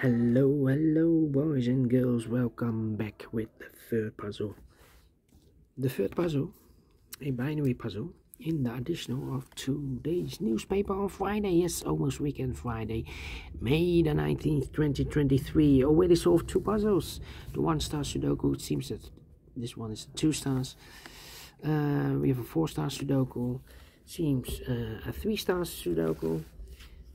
Hello boys and girls, welcome back with the third puzzle. The third puzzle, a binary puzzle in the additional of today's newspaper on Friday. Yes, almost weekend Friday, May the 19th, 2023. Already solved two puzzles. The 1-star Sudoku, it seems that this one is 2 stars. We have a 4-star Sudoku, seems a 3-star Sudoku.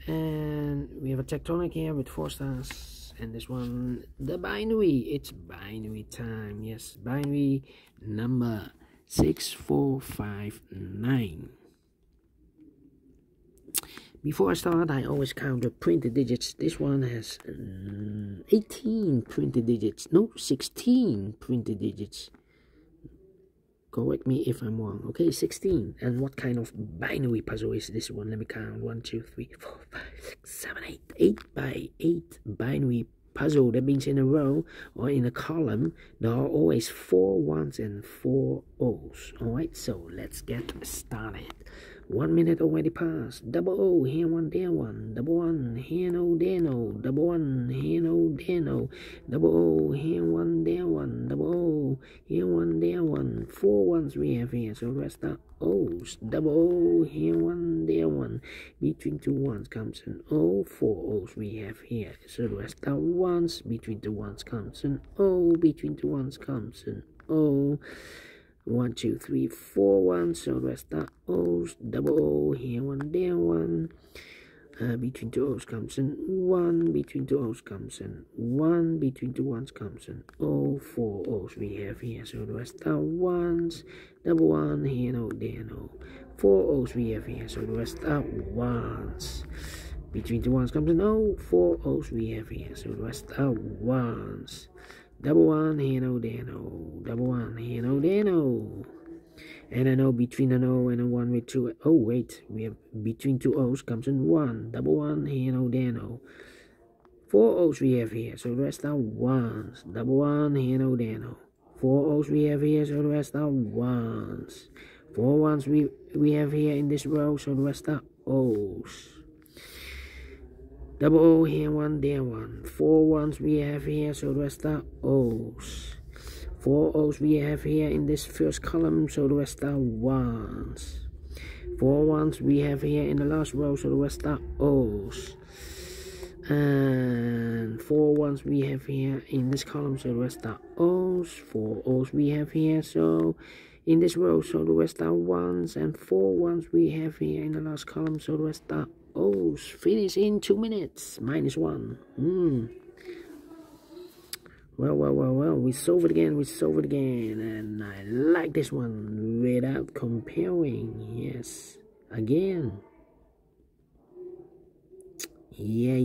And we have a tectonic here with 4 stars, and this one, the binary. It's binary time. Yes, binary number 6459. Before I start, I always count the printed digits. This one has 18 printed digits. No, 16 printed digits. Correct me if I'm wrong. Okay, 16. And what kind of binary puzzle is this one? Let me count. 1, 2, 3, 4, 5, 6, 7, 8. 8 by 8 binary puzzle. That means in a row or in a column, there are always 4 1s and 4 O's. Alright, so let's get started. 1 minute already passed. Double O, here one, there one. Double 1, here no, there no. Double 1, here no, there no. Double O, here one, there one. Double O, here one, there one. 4 1s we have here, so the rest are O's. Double O, here one, there one. Between 2 1s comes an O. 4 O's we have here, so the rest are 1s. Between 2 1s comes an O. Between 2 1s comes an O. 1, 2, 3, 4 1, so the rest are O's. Double O, here one, there one. Between 2 O's comes an 1. Between 2 O's comes an 1. Between 2 1s comes an O. 4 O's we have here, so the rest are 1s. Double 1, here no, there no. 4 O's we have here, so the rest are 1s. Between 2 1s comes an O. 4 O's we have here, so the rest are 1s. Double 1, here no, there no. Double 1, here no, there no. And an O between an O and a 1 with 2. Oh, wait. We have between 2 O's comes in 1. Double 1, here no, there no. 4 O's we have here, so the rest are 1s. Double 1, here no, there no. 4 O's we have here, so the rest are 1s. 4 1s we have here in this row, so the rest are O's. Double O, here one, there one. 4 1s we have here, so the rest are O's. 4 O's we have here in this first column, so the rest are 1s. 4 1s we have here in the last row, so the rest are O's. And 4 1s we have here in this column, so the rest are O's. 4 O's we have here, so in this row, so the rest are 1s. And 4 1s we have here in the last column, so the rest are O's. Finish in 2 minutes. -1. Well, we solve it again, and I like this one without comparing. Yes, again. Yeah.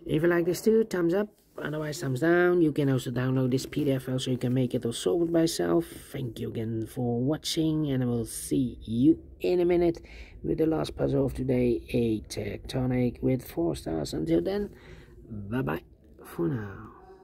If you like this too, thumbs up, otherwise thumbs down. You can also download this PDF file so you can make it or solve it by yourself. Thank you again for watching, and I will see you in a minute with the last puzzle of today, a tectonic with 4 stars. Until then, bye bye for now.